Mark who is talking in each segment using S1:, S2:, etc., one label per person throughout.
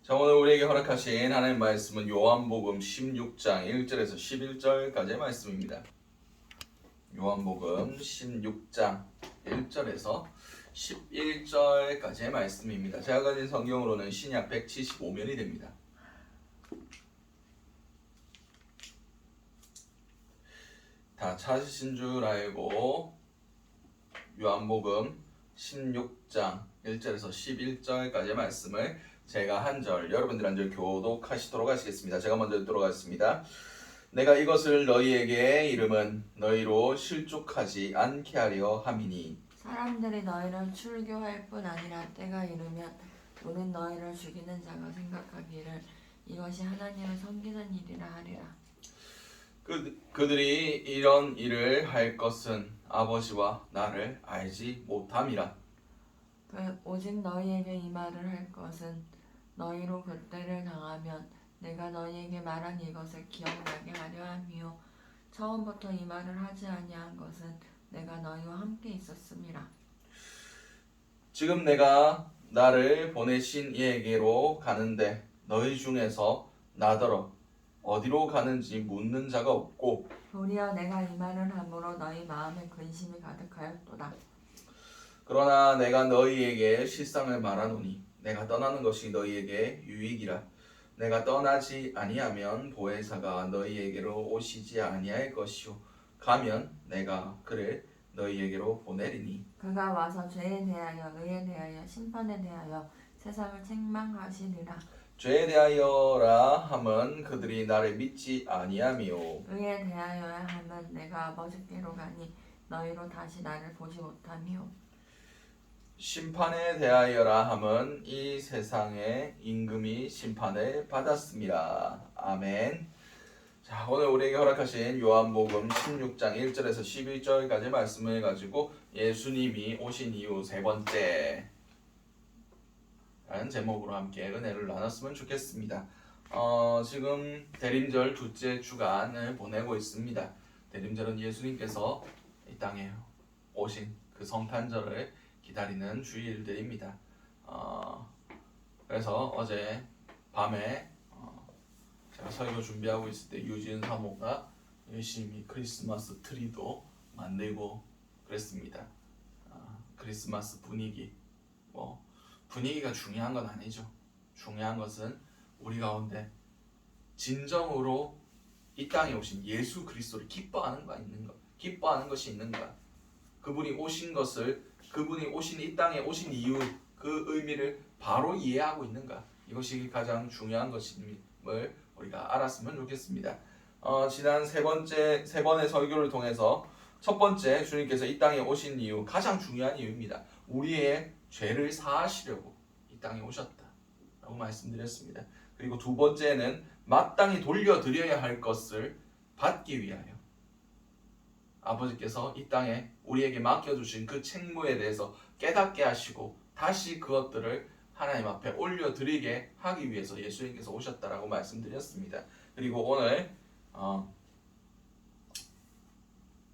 S1: 자, 오늘 우리에게 허락하신 하나님 말씀은 요한복음 16장 1절에서 11절까지의 말씀입니다. 요한복음 16장 1절에서 11절까지의 말씀입니다. 제가 가진 성경으로는 신약 175면이 됩니다. 다 찾으신 줄 알고 요한복음 16장 1절에서 11절까지의 말씀을 제가 한 절, 여러분들 한 절 교독하시도록 하시겠습니다. 제가 먼저 읽도록 하겠습니다. 내가 이것을 너희에게 이름은 너희로 실족하지 않게 하려 함이니
S2: 사람들이 너희를 출교할 뿐 아니라 때가 이르면 오는 너희를 죽이는 자가 생각하기를 이것이 하나님을 섬기는 일이라 하리라.
S1: 그들이 이런 일을 할 것은 아버지와 나를 알지 못함이라.
S2: 오직 너희에게 이 말을 할 것은 너희로 그때를 당하면 내가 너희에게 말한 이것을 기억나게 하려 함이요 처음부터 이 말을 하지 아니한 것은 내가 너희와 함께 있었음이라.
S1: 지금 내가 나를 보내신 이에게로 가는데 너희 중에서 나더러 어디로 가는지 묻는 자가 없고
S2: 도리어 내가 이 말을 함으로 너희 마음에 근심이 가득하였도다.
S1: 그러나 내가 너희에게 실상을 말하노니 내가 떠나는 것이 너희에게 유익이라. 내가 떠나지 아니하면 보혜사가 너희에게로 오시지 아니할 것이요 가면 내가 그를 너희에게로 보내리니
S2: 그가 와서 죄에 대하여 의에 대하여 심판에 대하여 세상을 책망하시리라.
S1: 죄에 대하여라 함은 그들이 나를 믿지 아니하며
S2: 의에 대하여야 함은 내가 아버지께로 가니 너희로 다시 나를 보지 못하며
S1: 심판에 대하여라 함은 이 세상의 임금이 심판을 받았습니다. 아멘. 자, 오늘 우리에게 허락하신 요한복음 16장 1절에서 11절까지 말씀을 가지고 예수님이 오신 이후 세 번째 라는 제목으로 함께 은혜를 나눴으면 좋겠습니다. 지금 대림절 둘째 주간을 보내고 있습니다. 대림절은 예수님께서 이 땅에 오신 그 성탄절을 기다리는 주일들입니다. 그래서 어제 밤에 제가 설교 준비하고 있을 때 유진 사모가 열심히 크리스마스 트리도 만들고 그랬습니다. 크리스마스 분위기, 분위기가 중요한 건 아니죠. 중요한 것은 우리 가운데 진정으로 이 땅에 오신 예수 그리스도를 기뻐하는 것이 있는가? 그분이 오신 이 땅에 오신 이유, 그 의미를 바로 이해하고 있는가? 이것이 가장 중요한 것임을 우리가 알았으면 좋겠습니다. 지난 세 번의 설교를 통해서 첫 번째, 주님께서 이 땅에 오신 이유, 가장 중요한 이유입니다. 우리의 죄를 사하시려고 이 땅에 오셨다라고 말씀드렸습니다. 그리고 두 번째는 마땅히 돌려드려야 할 것을 받기 위하여 아버지께서 이 땅에 우리에게 맡겨주신 그 책무에 대해서 깨닫게 하시고 다시 그것들을 하나님 앞에 올려드리게 하기 위해서 예수님께서 오셨다라고 말씀드렸습니다. 그리고 오늘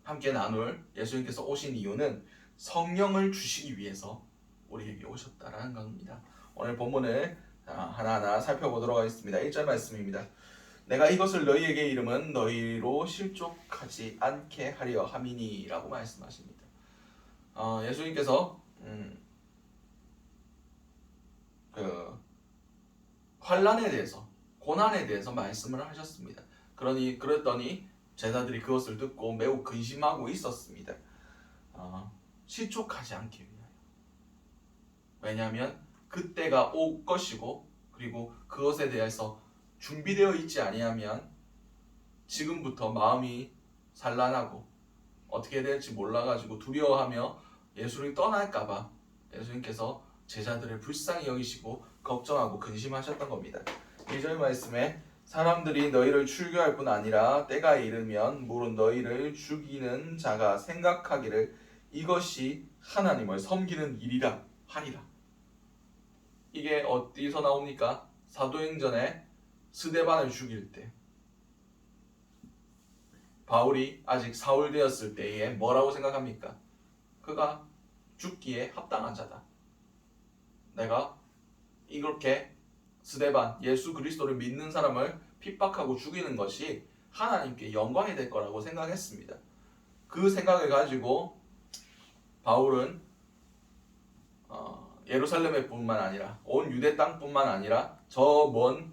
S1: 함께 나눌 예수님께서 오신 이유는 성령을 주시기 위해서 우리에게 오셨다라는 겁니다. 오늘 본문을 하나하나 살펴보도록 하겠습니다. 1절 말씀입니다. 내가 이것을 너희에게 이름은 너희로 실족하지 않게 하려 함이니 라고 말씀하십니다. 예수님께서 환난에 대해서, 고난에 대해서 말씀을 하셨습니다. 그랬더니 제자들이 그것을 듣고 매우 근심하고 있었습니다. 실족하지 않게 위하여. 왜냐하면 그때가 올 것이고 그리고 그것에 대해서 준비되어 있지 아니하면 지금부터 마음이 산란하고 어떻게 될지 몰라가지고 두려워하며 예수를 떠날까봐 예수님께서 제자들을 불쌍히 여기시고 걱정하고 근심하셨던 겁니다. 2절 말씀에 사람들이 너희를 출교할 뿐 아니라 때가 이르면 물은 너희를 죽이는 자가 생각하기를 이것이 하나님을 섬기는 일이라 하리라. 이게 어디서 나옵니까? 사도행전에 스데반을 죽일 때 바울이 아직 사울 되었을 때에 뭐라고 생각합니까? 그가 죽기에 합당한 자다. 내가 이렇게 스데반, 예수 그리스도를 믿는 사람을 핍박하고 죽이는 것이 하나님께 영광이 될 거라고 생각했습니다. 그 생각을 가지고 바울은 예루살렘에 뿐만 아니라 온 유대 땅뿐만 아니라 저 먼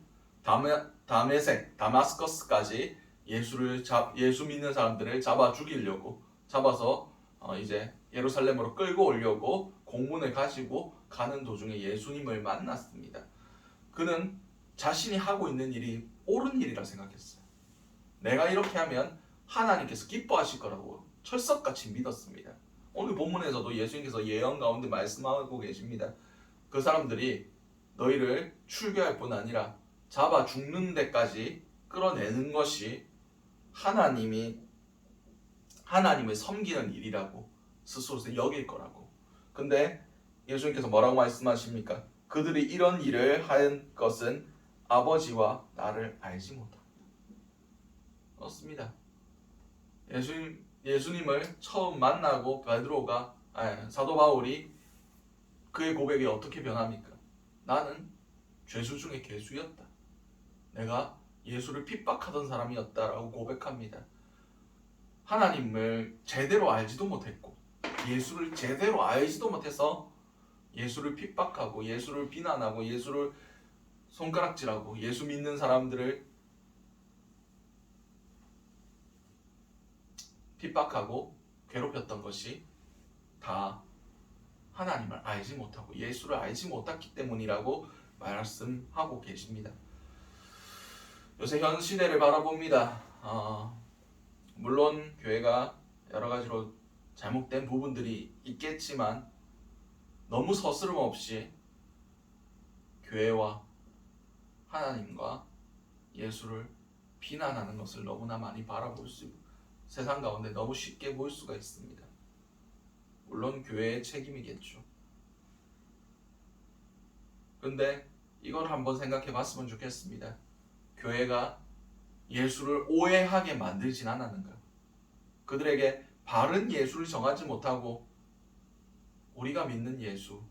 S1: 다메섹, 다마스커스까지 예수 믿는 사람들을 잡아 죽이려고 잡아서 이제 예루살렘으로 끌고 오려고 공문을 가지고 가는 도중에 예수님을 만났습니다. 그는 자신이 하고 있는 일이 옳은 일이라 생각했어요. 내가 이렇게 하면 하나님께서 기뻐하실 거라고 철석같이 믿었습니다. 오늘 본문에서도 예수님께서 예언 가운데 말씀하고 계십니다. 그 사람들이 너희를 출교할 뿐 아니라 잡아 죽는 데까지 끌어내는 것이 하나님을 섬기는 일이라고 스스로서 여길 거라고. 근데 예수님께서 뭐라고 말씀하십니까? 그들이 이런 일을 한 것은 아버지와 나를 알지 못합니다. 그렇습니다. 예수님을 처음 만나고 사도 바울이 그의 고백이 어떻게 변합니까? 나는 죄수 중에 괴수였다. 내가 예수를 핍박하던 사람이었다라고 고백합니다. 하나님을 제대로 알지도 못했고 예수를 제대로 알지도 못해서 예수를 핍박하고 예수를 비난하고 예수를 손가락질하고 예수 믿는 사람들을 핍박하고 괴롭혔던 것이 다 하나님을 알지 못하고 예수를 알지 못했기 때문이라고 말씀하고 계십니다. 요새 현 시대를 바라봅니다. 물론 교회가 여러 가지로 잘못된 부분들이 있겠지만 너무 서스름 없이 교회와 하나님과 예수를 비난하는 것을 너무나 많이 바라볼 수 있고 세상 가운데 너무 쉽게 볼 수가 있습니다. 물론 교회의 책임이겠죠. 근데 이걸 한번 생각해 봤으면 좋겠습니다. 교회가 예수를 오해하게 만들진 않았는가? 그들에게 바른 예수를 정하지 못하고 우리가 믿는 예수,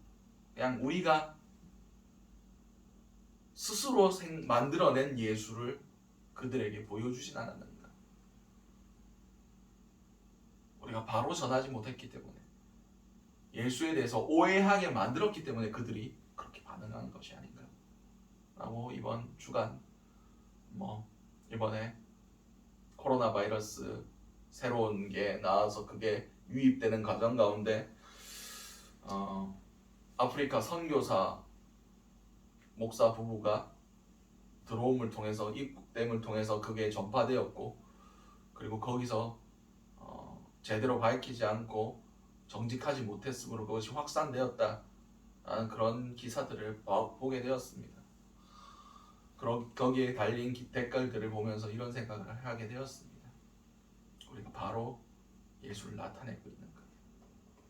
S1: 그냥 우리가 스스로 만들어낸 예수를 그들에게 보여주진 않았는가? 우리가 바로 전하지 못했기 때문에 예수에 대해서 오해하게 만들었기 때문에 그들이 그렇게 반응하는 것이 아닌가 라고 이번 주간 이번에 코로나 바이러스 새로운 게 나와서 그게 유입되는 과정 가운데 아프리카 선교사 목사 부부가 들어옴을 통해서 입국됨을 통해서 그게 전파되었고 그리고 거기서 제대로 밝히지 않고 정직하지 못했으므로 그것이 확산되었다라는 그런 기사들을 보게 되었습니다. 거기에 달린 댓글들을 보면서 이런 생각을 하게 되었습니다. 우리가 바로 예수를 나타내고 있는 것.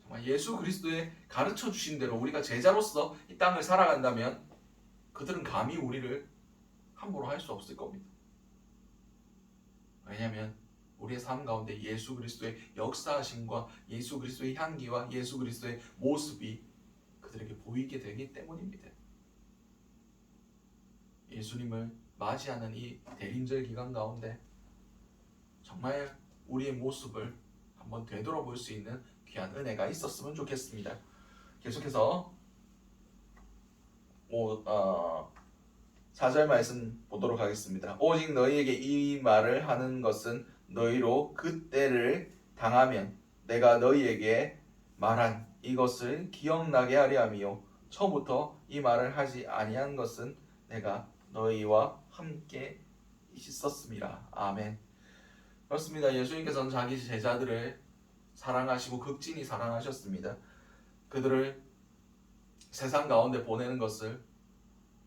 S1: 정말 예수 그리스도의 가르쳐 주신 대로 우리가 제자로서 이 땅을 살아간다면 그들은 감히 우리를 함부로 할 수 없을 겁니다. 왜냐하면 우리의 삶 가운데 예수 그리스도의 역사하심과 예수 그리스도의 향기와 예수 그리스도의 모습이 그들에게 보이게 되기 때문입니다. 예수님을 맞이하는 이 대림절 기간 가운데 정말 우리의 모습을 한번 되돌아볼 수 있는 귀한 은혜가 있었으면 좋겠습니다. 계속해서 4절 말씀 보도록 하겠습니다. 오직 너희에게 이 말을 하는 것은 너희로 그 때를 당하면 내가 너희에게 말한 이것을 기억나게 하려 함이요 처음부터 이 말을 하지 아니한 것은 내가 너희와 함께 있었음이라. 아멘. 그렇습니다. 예수님께서는 자기 제자들을 사랑하시고 극진히 사랑하셨습니다. 그들을 세상 가운데 보내는 것을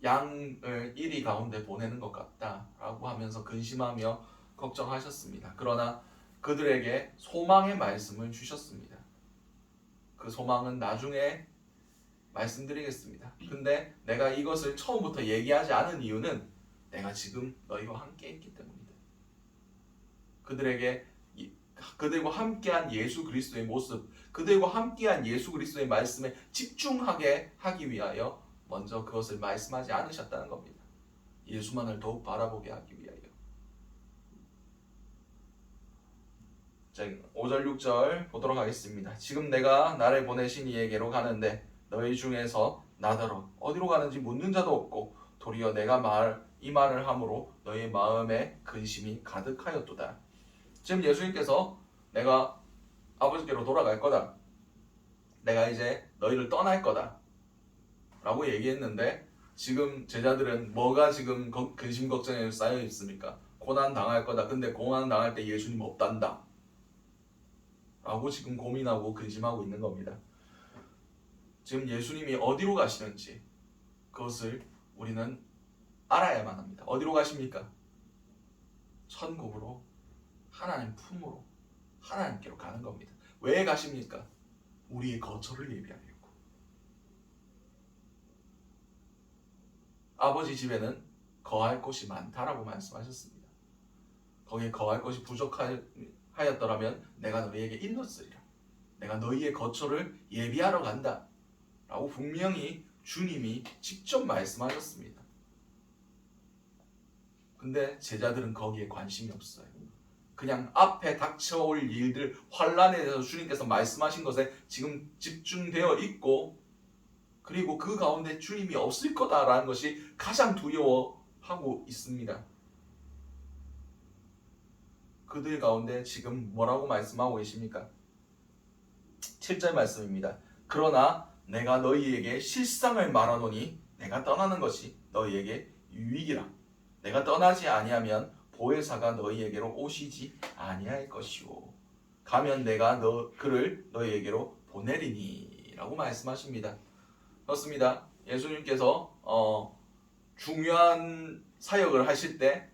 S1: 양을 이리 가운데 보내는 것 같다라고 하면서 근심하며 걱정하셨습니다. 그러나 그들에게 소망의 말씀을 주셨습니다. 그 소망은 나중에 말씀드리겠습니다. 근데 내가 이것을 처음부터 얘기하지 않은 이유는 내가 지금 너희와 함께 있기 때문이다. 그들과 함께한 예수 그리스도의 모습, 그들과 함께한 예수 그리스도의 말씀에 집중하게 하기 위하여 먼저 그것을 말씀하지 않으셨다는 겁니다. 예수만을 더욱 바라보게 하기 위하여. 자, 5절 6절 보도록 하겠습니다. 지금 내가 나를 보내신 이에게로 가는데 너희 중에서 나더러 어디로 가는지 묻는 자도 없고 도리어 내가 이 말을 함으로 너희 마음에 근심이 가득하였도다. 지금 예수님께서 내가 아버지께로 돌아갈 거다. 내가 이제 너희를 떠날 거다. 라고 얘기했는데 지금 제자들은 뭐가 지금 근심 걱정에 쌓여 있습니까? 고난 당할 거다. 근데 고난 당할 때 예수님 없단다. 라고 지금 고민하고 근심하고 있는 겁니다. 지금 예수님이 어디로 가시는지 그것을 우리는 알아야만 합니다. 어디로 가십니까? 천국으로, 하나님 품으로, 하나님께로 가는 겁니다. 왜 가십니까? 우리의 거처를 예비하려고. 아버지 집에는 거할 곳이 많다라고 말씀하셨습니다. 거기에 거할 것이 부족하였더라면 내가 너희에게 일렀으리라. 내가 너희의 거처를 예비하러 간다 라고 분명히 주님이 직접 말씀하셨습니다. 근데 제자들은 거기에 관심이 없어요. 그냥 앞에 닥쳐올 일들, 환란에 대해서 주님께서 말씀하신 것에 지금 집중되어 있고, 그리고 그 가운데 주님이 없을 거다라는 것이 가장 두려워하고 있습니다. 그들 가운데 지금 뭐라고 말씀하고 계십니까? 7절 말씀입니다. 그러나 내가 너희에게 실상을 말하노니 내가 떠나는 것이 너희에게 유익이라. 내가 떠나지 아니하면 보혜사가 너희에게로 오시지 아니할 것이오. 가면 내가 그를 너희에게로 보내리니 라고 말씀하십니다. 그렇습니다. 예수님께서 중요한 사역을 하실 때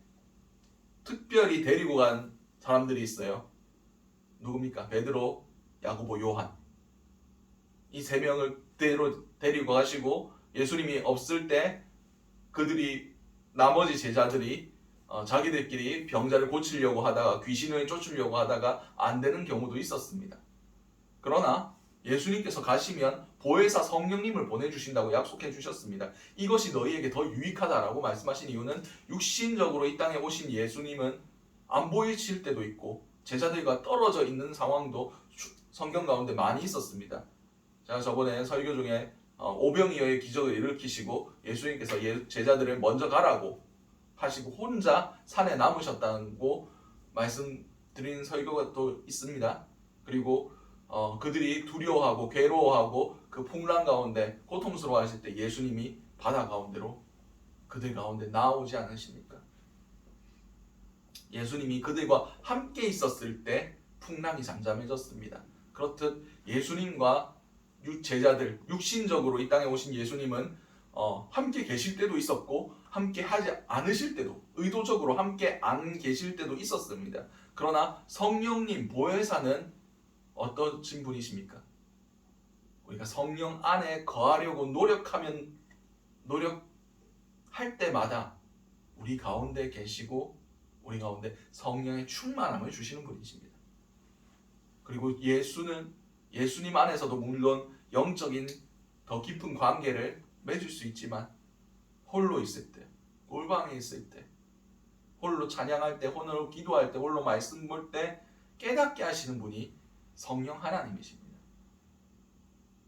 S1: 특별히 데리고 간 사람들이 있어요. 누굽니까? 베드로, 야고보, 요한. 이 세 명을 데리고 가시고 예수님이 없을 때 나머지 제자들이 자기들끼리 병자를 고치려고 하다가 귀신을 쫓으려고 하다가 안 되는 경우도 있었습니다. 그러나 예수님께서 가시면 보혜사 성령님을 보내주신다고 약속해 주셨습니다. 이것이 너희에게 더 유익하다라고 말씀하신 이유는 육신적으로 이 땅에 오신 예수님은 안 보이실 때도 있고 제자들과 떨어져 있는 상황도 성경 가운데 많이 있었습니다. 제가 저번에 설교 중에 오병이어의 기적을 일으키시고 예수님께서 제자들을 먼저 가라고 하시고 혼자 산에 남으셨다고 말씀드린 설교가 또 있습니다. 그리고 그들이 두려워하고 괴로워하고 그 풍랑 가운데 고통스러워 하실 때 예수님이 바다 가운데로 그들 가운데 나오지 않으십니까? 예수님이 그들과 함께 있었을 때 풍랑이 잠잠해졌습니다. 그렇듯 예수님과 제자들, 육신적으로 이 땅에 오신 예수님은 함께 계실 때도 있었고 함께 하지 않으실 때도, 의도적으로 함께 안 계실 때도 있었습니다. 그러나 성령님, 보혜사는 어떠신 분이십니까? 우리가 성령 안에 거하려고 노력할 때마다 우리 가운데 계시고 우리 가운데 성령의 충만함을 주시는 분이십니다. 그리고 예수님 안에서도 물론 영적인 더 깊은 관계를 맺을 수 있지만 홀로 있을 때, 골방에 있을 때, 홀로 찬양할 때, 홀로 기도할 때, 홀로 말씀 볼 때 깨닫게 하시는 분이 성령 하나님이십니다.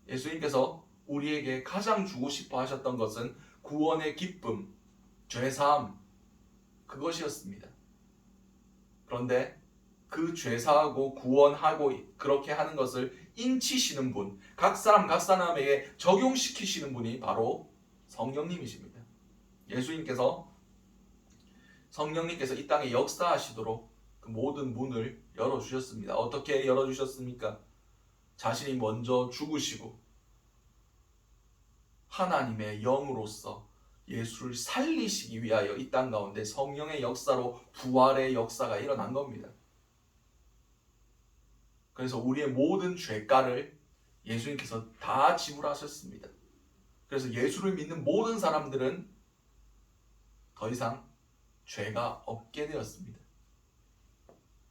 S1: 예수님께서 우리에게 가장 주고 싶어 하셨던 것은 구원의 기쁨, 죄사함, 그것이었습니다. 그런데 그 죄사하고 구원하고 그렇게 하는 것을 인치시는 분, 각 사람에게 적용시키시는 분이 바로 성령님이십니다. 성령님께서 이 땅에 역사하시도록 그 모든 문을 열어주셨습니다. 어떻게 열어주셨습니까? 자신이 먼저 죽으시고 하나님의 영으로서 예수를 살리시기 위하여 이 땅 가운데 성령의 역사로 부활의 역사가 일어난 겁니다. 그래서 우리의 모든 죄가를 예수님께서 다 지불하셨습니다. 그래서 예수를 믿는 모든 사람들은 더 이상 죄가 없게 되었습니다.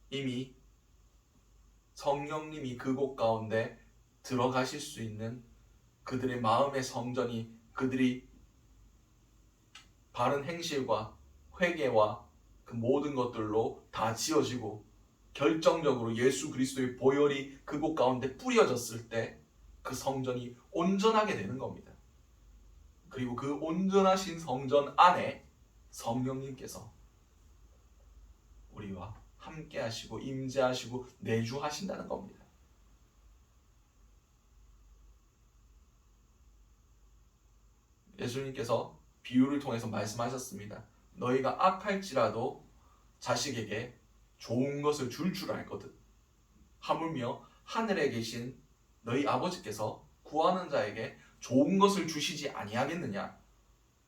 S1: 이미 성령님이 그곳 가운데 들어가실 수 있는 그들의 마음의 성전이 그들이 바른 행실과 회개와 그 모든 것들로 다 지어지고 결정적으로 예수 그리스도의 보혈이 그곳 가운데 뿌려졌을 때 그 성전이 온전하게 되는 겁니다. 그리고 그 온전하신 성전 안에 성령님께서 우리와 함께 하시고 임재하시고 내주하신다는 겁니다. 예수님께서 비유를 통해서 말씀하셨습니다. 너희가 악할지라도 자식에게 좋은 것을 줄 알거든. 하물며 하늘에 계신 너희 아버지께서 구하는 자에게 좋은 것을 주시지 아니하겠느냐?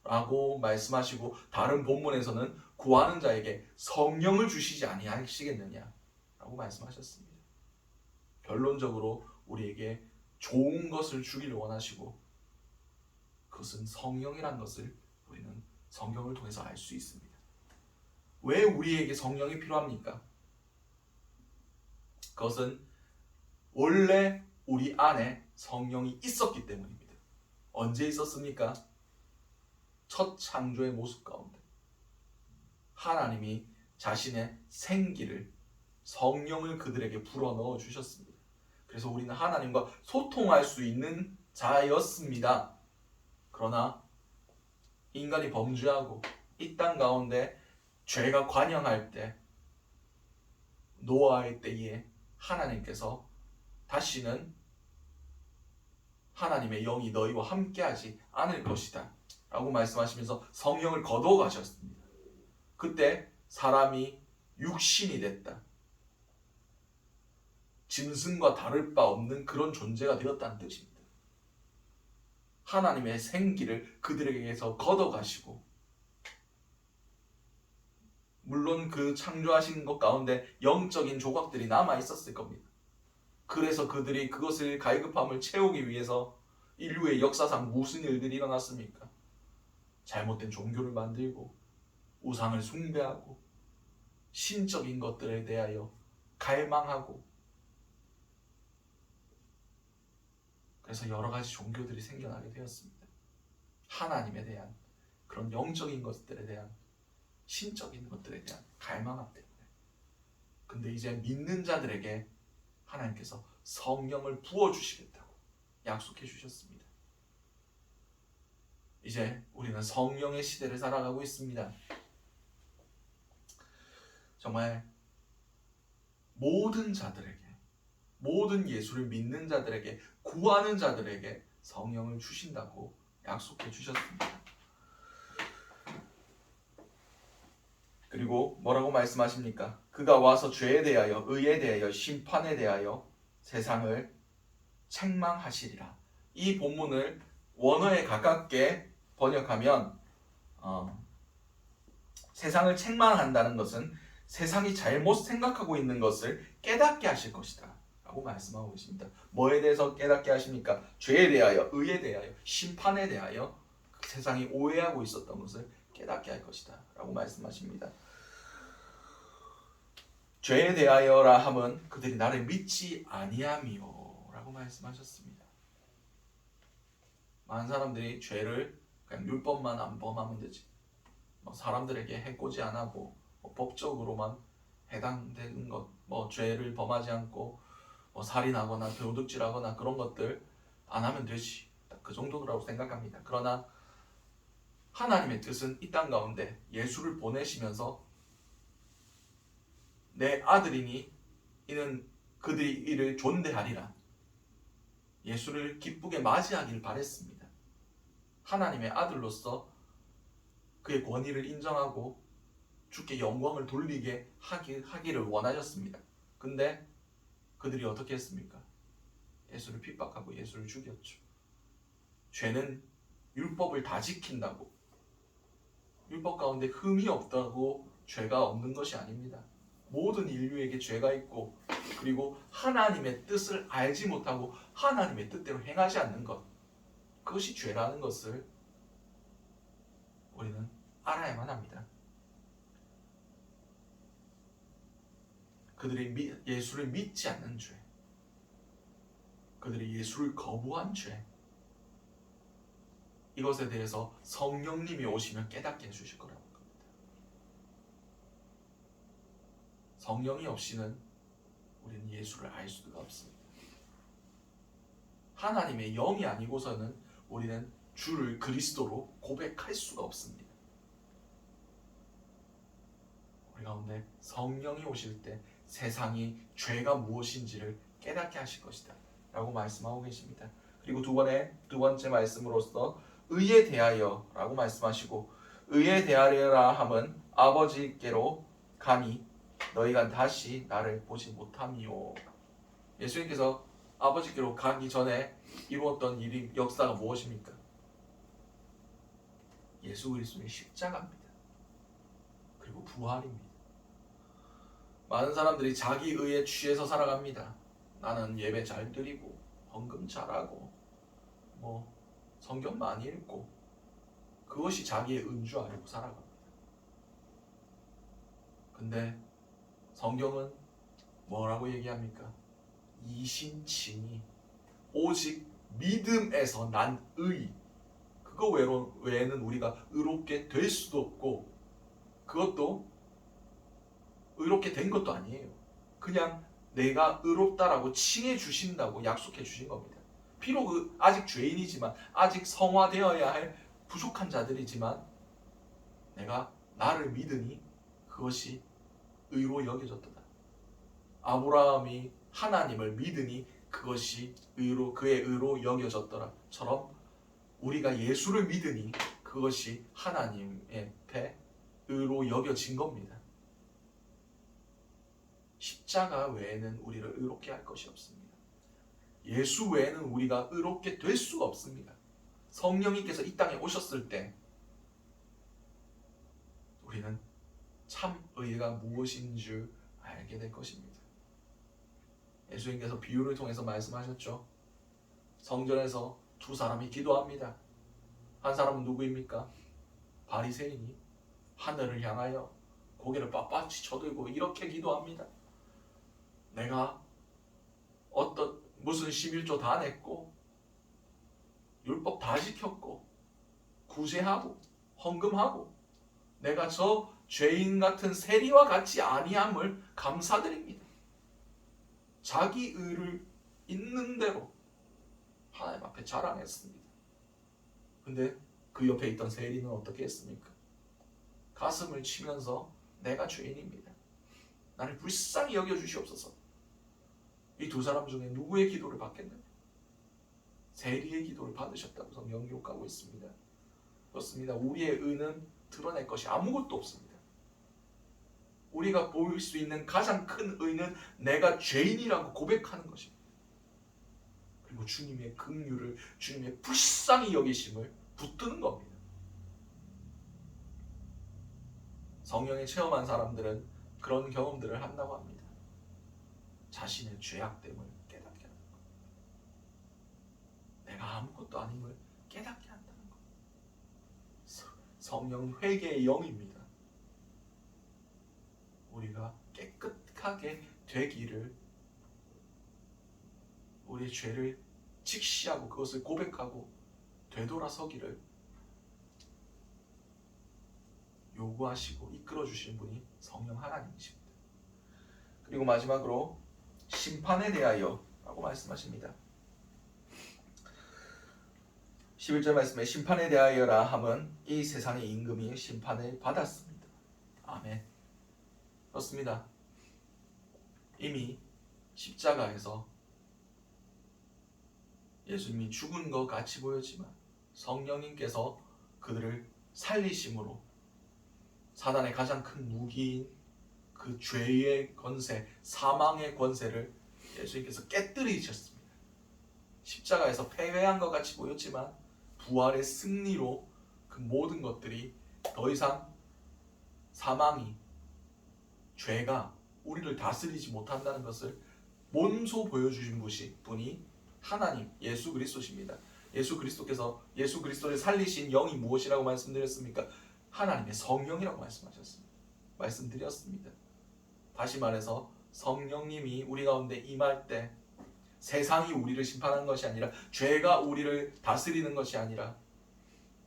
S1: 라고 말씀하시고 다른 본문에서는 구하는 자에게 성령을 주시지 아니하시겠느냐? 라고 말씀하셨습니다. 결론적으로 우리에게 좋은 것을 주기를 원하시고 그것은 성령이란 것을 우리는 성경을 통해서 알 수 있습니다. 왜 우리에게 성령이 필요합니까? 그것은 원래 우리 안에 성령이 있었기 때문입니다. 언제 있었습니까? 첫 창조의 모습 가운데 하나님이 자신의 생기를 성령을 그들에게 불어넣어 주셨습니다. 그래서 우리는 하나님과 소통할 수 있는 자였습니다. 그러나 인간이 범죄하고 이 땅 가운데 죄가 관영할 때 노아의 때에 하나님께서 다시는 하나님의 영이 너희와 함께하지 않을 것이다 라고 말씀하시면서 성령을 거두어 가셨습니다. 그때 사람이 육신이 됐다. 짐승과 다를 바 없는 그런 존재가 되었다는 뜻입니다. 하나님의 생기를 그들에게서 걷어가시고 물론 그 창조하신 것 가운데 영적인 조각들이 남아 있었을 겁니다. 그래서 그들이 그것을 갈급함을 채우기 위해서 인류의 역사상 무슨 일들이 일어났습니까? 잘못된 종교를 만들고 우상을 숭배하고 신적인 것들에 대하여 갈망하고 그래서 여러 가지 종교들이 생겨나게 되었습니다. 하나님에 대한 그런 영적인 것들에 대한 신적인 것들에 대한 갈망함 때문에. 근데 이제 믿는 자들에게 하나님께서 성령을 부어주시겠다고 약속해 주셨습니다. 이제 우리는 성령의 시대를 살아가고 있습니다. 정말 모든 자들에게, 모든 예수를 믿는 자들에게, 구하는 자들에게 성령을 주신다고 약속해 주셨습니다. 그리고 뭐라고 말씀하십니까? 그가 와서 죄에 대하여, 의에 대하여, 심판에 대하여 세상을 책망하시리라. 이 본문을 원어에 가깝게 번역하면 세상을 책망한다는 것은 세상이 잘못 생각하고 있는 것을 깨닫게 하실 것이다 라고 말씀하고 계십니다. 뭐에 대해서 깨닫게 하십니까? 죄에 대하여, 의에 대하여, 심판에 대하여 세상이 오해하고 있었던 것을 깨닫게 할 것이다 라고 말씀하십니다. 죄에 대하여라 함은 그들이 나를 믿지 아니함이요 라고 말씀하셨습니다. 많은 사람들이 죄를 그냥 율법만 안 범하면 되지, 사람들에게 해코지 안 하고 법적으로만 해당되는 것, 죄를 범하지 않고 살인하거나 도둑질하거나 그런 것들 안 하면 되지, 그 정도라고 생각합니다. 그러나 하나님의 뜻은 이 땅 가운데 예수를 보내시면서 내 아들이니 이는 그들이 이를 존대하리라, 예수를 기쁘게 맞이하길 바랬습니다. 하나님의 아들로서 그의 권위를 인정하고 주께 영광을 돌리게 하기를 원하셨습니다. 근데 그들이 어떻게 했습니까? 예수를 핍박하고 예수를 죽였죠. 죄는 율법을 다 지킨다고, 율법 가운데 흠이 없다고 죄가 없는 것이 아닙니다. 모든 인류에게 죄가 있고, 그리고 하나님의 뜻을 알지 못하고 하나님의 뜻대로 행하지 않는 것, 그것이 죄라는 것을 우리는 알아야만 합니다. 그들이 예수를 믿지 않는 죄, 그들이 예수를 거부한 죄, 이것에 대해서 성령님이 오시면 깨닫게 해주실 거라는 겁니다. 성령이 없이는 우리는 예수를 알 수가 없습니다. 하나님의 영이 아니고서는 우리는 주를 그리스도로 고백할 수가 없습니다. 우리 가운데 성령이 오실 때 세상이 죄가 무엇인지를 깨닫게 하실 것이다 라고 말씀하고 계십니다. 그리고 두 번째 말씀으로서 의에 대하여 라고 말씀하시고, 의에 대하여라 함은 아버지께로 가니 너희가 다시 나를 보지 못함이요. 예수님께서 아버지께로 가기 전에 이루었던 일이 역사가 무엇입니까? 예수 그리스도의 십자가입니다. 그리고 부활입니다. 많은 사람들이 자기 의에 취해서 살아갑니다. 나는 예배 잘 드리고 헌금 잘하고 성경 많이 읽고, 그것이 자기의 은 줄 알고 살아갑니다. 근데 성경은 뭐라고 얘기합니까? 이신칭이 오직 믿음에서 난 의, 그거 외에는 우리가 의롭게 될 수도 없고, 그것도 의롭게 된 것도 아니에요. 그냥 내가 의롭다라고 칭해 주신다고 약속해 주신 겁니다. 비록 아직 죄인이지만, 아직 성화되어야 할 부족한 자들이지만, 내가 나를 믿으니 그것이 의로 여겨졌도다. 아브라함이 하나님을 믿으니 그것이 그의 의로 여겨졌더라처럼, 우리가 예수를 믿으니 그것이 하나님의 앞에 의로 여겨진 겁니다. 십자가 외에는 우리를 의롭게 할 것이 없습니다. 예수 외에는 우리가 의롭게 될 수가 없습니다. 성령님께서 이 땅에 오셨을 때 우리는 참 의가 무엇인 줄 알게 될 것입니다. 예수님께서 비유를 통해서 말씀하셨죠. 성전에서 두 사람이 기도합니다. 한 사람은 누구입니까? 바리새인이 하늘을 향하여 고개를 빳빳이 쳐들고 이렇게 기도합니다. 내가 무슨 11조 다 냈고 율법 다 지켰고 구제하고 헌금하고 내가 저 죄인 같은 세리와 같이 아니함을 감사드립니다. 자기 의를 있는 대로 하나님 앞에 자랑했습니다. 근데 그 옆에 있던 세리는 어떻게 했습니까? 가슴을 치면서 내가 죄인입니다. 나를 불쌍히 여겨주시옵소서. 이 두 사람 중에 누구의 기도를 받겠느냐? 세리의 기도를 받으셨다고 성경이 기록하고 있습니다. 그렇습니다. 우리의 의는 드러낼 것이 아무것도 없습니다. 우리가 보일 수 있는 가장 큰 의는 내가 죄인이라고 고백하는 것입니다. 그리고 주님의 긍휼을, 주님의 불쌍히 여기심을 붙드는 겁니다. 성령에 체험한 사람들은 그런 경험들을 한다고 합니다. 자신의 죄악됨을 깨닫게 하는 것, 내가 아무것도 아님을 깨닫게 한다는 것. 성령은 회개의 영입니다. 우리가 깨끗하게 되기를, 우리의 죄를 직시하고 그것을 고백하고 되돌아서기를 요구하시고 이끌어 주시는 분이 성령 하나님이십니다. 그리고 마지막으로 심판에 대하여 라고 말씀하십니다. 11절 말씀에 심판에 대하여라 함은 이 세상의 임금이 심판을 받았습니다. 아멘. 그렇습니다. 이미 십자가에서 예수님이 죽은 것 같이 보였지만 성령님께서 그들을 살리심으로 사단의 가장 큰 무기인 그 죄의 권세, 사망의 권세를 예수님께서 깨뜨리셨습니다. 십자가에서 패배한 것 같이 보였지만 부활의 승리로 그 모든 것들이 더 이상 사망이, 죄가 우리를 다스리지 못한다는 것을 몸소 보여주신 분이 하나님 예수 그리스도십니다. 예수 그리스도께서 예수 그리스도를 살리신 영이 무엇이라고 말씀드렸습니까? 하나님의 성령이라고 말씀드렸습니다. 다시 말해서 성령님이 우리 가운데 임할 때 세상이 우리를 심판하는 것이 아니라, 죄가 우리를 다스리는 것이 아니라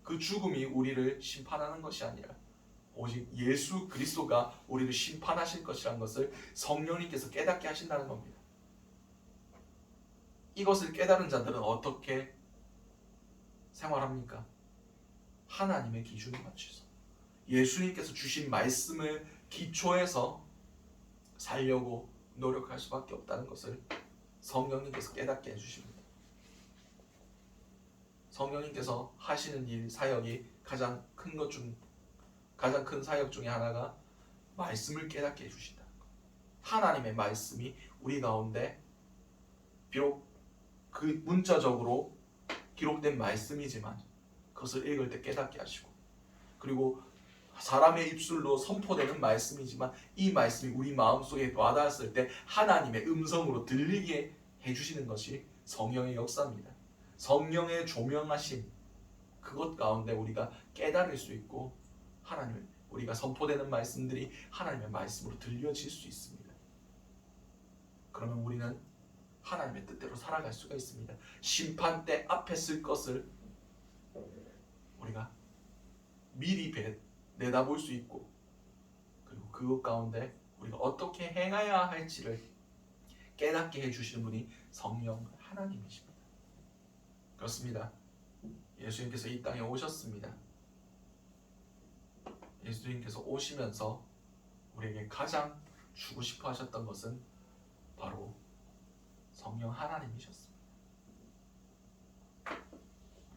S1: 그 죽음이 우리를 심판하는 것이 아니라 오직 예수 그리스도가 우리를 심판하실 것이라는 것을 성령님께서 깨닫게 하신다는 겁니다. 이것을 깨달은 자들은 어떻게 생활합니까? 하나님의 기준에 맞춰서 예수님께서 주신 말씀을 기초해서 살려고 노력할 수밖에 없다는 것을 성령님께서 깨닫게 해주십니다. 성령님께서 하시는 일, 사역이 가장 큰 사역 중에 하나가 말씀을 깨닫게 해주신다. 하나님의 말씀이 우리 가운데 비록 그 문자적으로 기록된 말씀이지만 그것을 읽을 때 깨닫게 하시고, 그리고 사람의 입술로 선포되는 말씀이지만 이 말씀이 우리 마음속에 와닿았을 때 하나님의 음성으로 들리게 해주시는 것이 성령의 역사입니다. 성령의 조명하심, 그것 가운데 우리가 깨달을 수 있고 하나님, 우리가 선포되는 말씀들이 하나님의 말씀으로 들려질 수 있습니다. 그러면 우리는 하나님의 뜻대로 살아갈 수가 있습니다. 심판대 앞에 쓸 것을 우리가 미리 내다볼 수 있고, 그리고 그것 가운데 우리가 어떻게 행해야 할지를 깨닫게 해주시는 분이 성령 하나님이십니다. 그렇습니다. 예수님께서 이 땅에 오셨습니다. 예수님께서 오시면서 우리에게 가장 주고 싶어 하셨던 것은 바로 성령 하나님이셨습니다.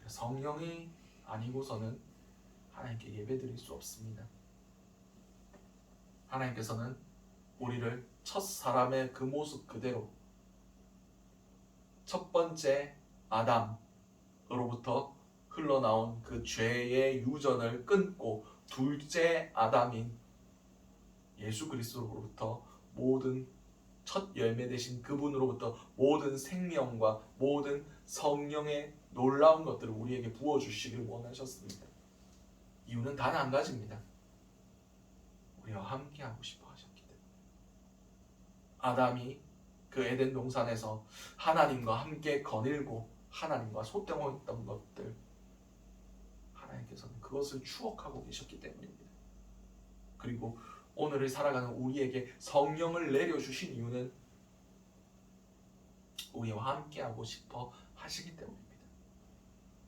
S1: 성령이 아니고서는 하나님께 예배드릴 수 없습니다. 하나님께서는 우리를 첫 사람의 그 모습 그대로, 첫 번째 아담으로부터 흘러나온 그 죄의 유전을 끊고 둘째 아담인 예수 그리스도로부터 모든 첫 열매 되신 그분으로부터 모든 생명과 모든 성령의 놀라운 것들을 우리에게 부어주시기를 원하셨습니다. 이유는 단 한 가지입니다. 우리와 함께하고 싶어 하셨기 때문에. 아담이 그 에덴 동산에서 하나님과 함께 거닐고 하나님과 소통했던 것들, 하나님께서는 그것을 추억하고 계셨기 때문입니다. 그리고 오늘을 살아가는 우리에게 성령을 내려주신 이유는 우리와 함께하고 싶어 하시기 때문입니다.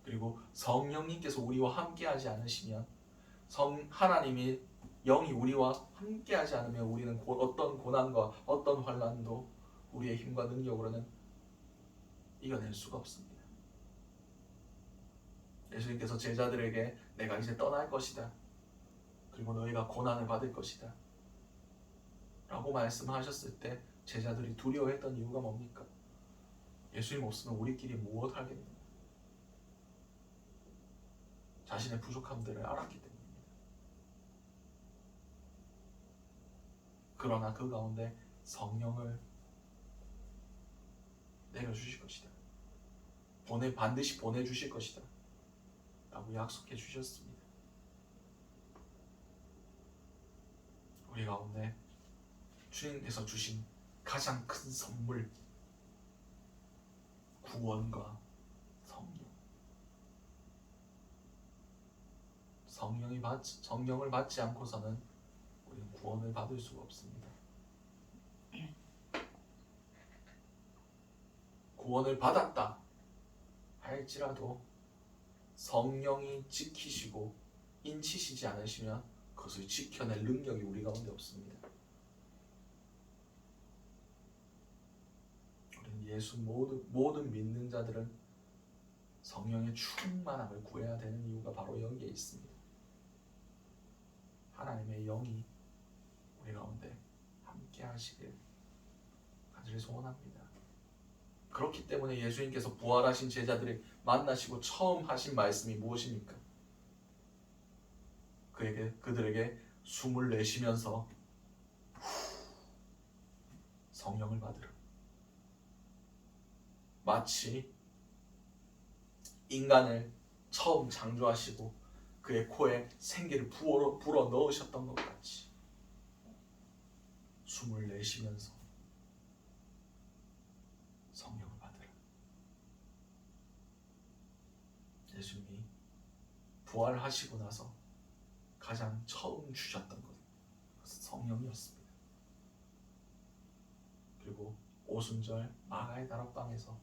S1: 그리고 성령님께서 우리와 함께하지 않으시면, 하나님이 영이 우리와 함께하지 않으면 우리는 어떤 고난과 어떤 환난도 우리의 힘과 능력으로는 이겨낼 수가 없습니다. 예수님께서 제자들에게 내가 이제 떠날 것이다, 그리고 너희가 고난을 받을 것이다 라고 말씀하셨을 때 제자들이 두려워했던 이유가 뭡니까? 예수님 없으면 우리끼리 무엇 하겠느냐? 자신의 부족함들을 알았기 때문입니다. 그러나 그 가운데 성령을 내려주실 것이다, 반드시 보내주실 것이다 라고 약속해 주셨습니다. 우리 가운데 주님께서 주신 가장 큰 선물, 구원과 성령을 받지 않고서는 우리는 구원을 받을 수가 없습니다. 구원을 받았다 할지라도 성령이 지키시고 인치시지 않으시면 그것을 지켜낼 능력이 우리 가운데 없습니다. 우리는 모든 믿는 자들은 성령의 충만함을 구해야 되는 이유가 바로 여기에 있습니다. 하나님의 영이 우리 가운데 함께 하시길 간절히 소원합니다. 그렇기 때문에 예수님께서 부활하신 제자들을 만나시고 처음 하신 말씀이 무엇입니까? 그들에게 숨을 내쉬면서 성령을 받으라. 마치 인간을 처음 창조하시고 그의 코에 생기를 불어 넣으셨던 것 같이 숨을 내쉬면서 성령을 받으라. 예수님이 부활하시고 나서 가장 처음 주셨던 것, 그것은 성령이었습니다. 그리고 오순절 마가의 다락방에서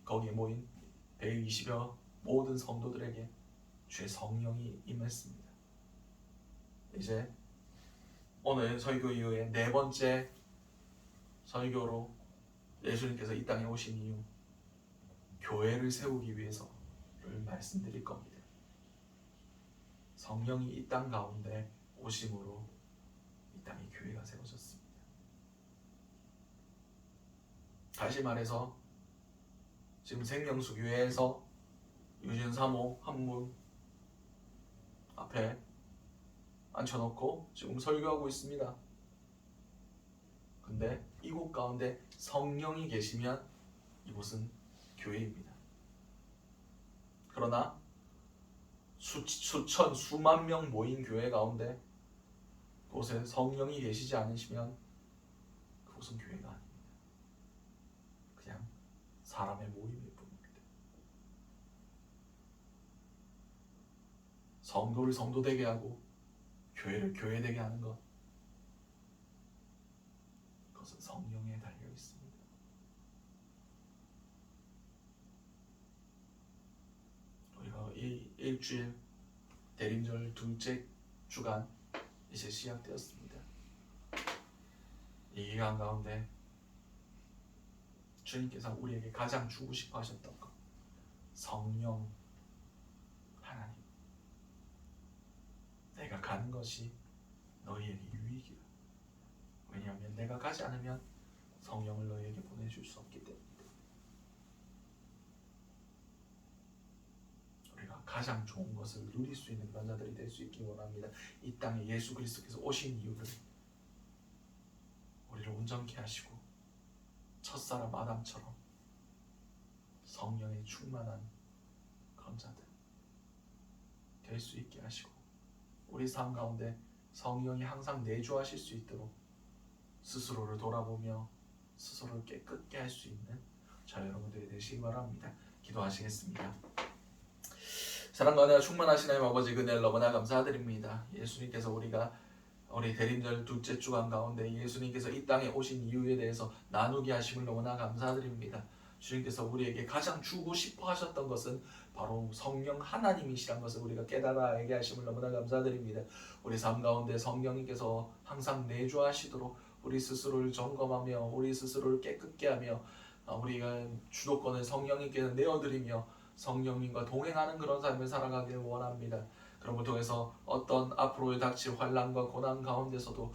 S1: 거기에 모인 120여 모든 성도들에게 주의 성령이 임했습니다. 이제 오늘 설교 이후에 네 번째 설교로 예수님께서 이 땅에 오신 이유, 교회를 세우기 위해서를 말씀드릴 겁니다. 성령이 이 땅 가운데 오심으로 이 땅에 교회가 세워졌습니다. 다시 말해서 지금 생명수 교회에서 유진 사모 한 분 앞에 앉혀놓고 지금 설교하고 있습니다. 근데 이곳 가운데 성령이 계시면 이곳은 교회입니다. 그러나 수천 수만 명 모인 교회 가운데 그곳에 성령이 계시지 않으시면 그곳은 교회가 아닙니다. 그냥 사람의 모임일 뿐입니다. 성도를 성도되게 하고 교회를 교회되게 하는 것, 그것은 성령에 달려 있습니다. 우리가 이 일주일 대림절 둘째 주간 이제 시작되었습니다. 이 기간 가운데 주님께서 우리에게 가장 주고 싶어 하셨던 것, 성령 하나님, 내가 가는 것이 너희에게 유익이라. 왜냐하면 내가 가지 않으면 성령을 너희에게 보내줄 수 없기 때문이다. 우리가 가장 좋은 것을 누릴 수 있는 그런 자들이 될 수 있기 원합니다. 이 땅에 예수 그리스도께서 오신 이유를 우리를 온전케 하시고 첫사람 아담처럼 성령에 충만한 그런 자들 될 수 있게 하시고, 우리 삶 가운데 성령이 항상 내주하실 수 있도록 스스로를 돌아보며 스스로를 깨끗게 할 수 있는 저 여러분들이 되시기 바랍니다. 기도하시겠습니다. 사랑과 은혜가 충만하신 하나님 아버지, 그날 너무나 감사드립니다. 예수님께서 우리 대림절 둘째 주간 가운데 예수님께서 이 땅에 오신 이유에 대해서 나누게 하심을 너무나 감사드립니다. 주님께서 우리에게 가장 주고 싶어 하셨던 것은 바로 성령 하나님이시란 것을 우리가 깨달아 알게 하심을 너무나 감사드립니다. 우리 삶 가운데 성령님께서 항상 내주하시도록 우리 스스로를 점검하며 우리 스스로를 깨끗게 하며 우리가 주도권을 성령님께 내어드리며 성령님과 동행하는 그런 삶을 살아가기를 원합니다. 그런 걸 통해서 어떤 앞으로 닥칠 환난과 고난 가운데서도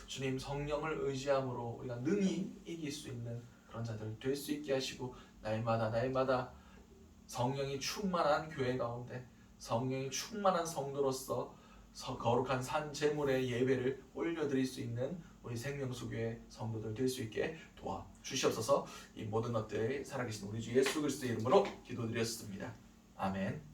S1: 주님 성령을 의지함으로 우리가 능히 이길 수 있는 그런 자들 될 수 있게 하시고, 날마다 성령이 충만한 교회 가운데 성령이 충만한 성도로서 거룩한 산 제물의 예배를 올려드릴 수 있는 우리 생명수교회 성도들 될 수 있게 도와주시옵소서. 이 모든 것들을 살아계신 우리 주 예수 그리스도의 이름으로 기도드렸습니다. 아멘.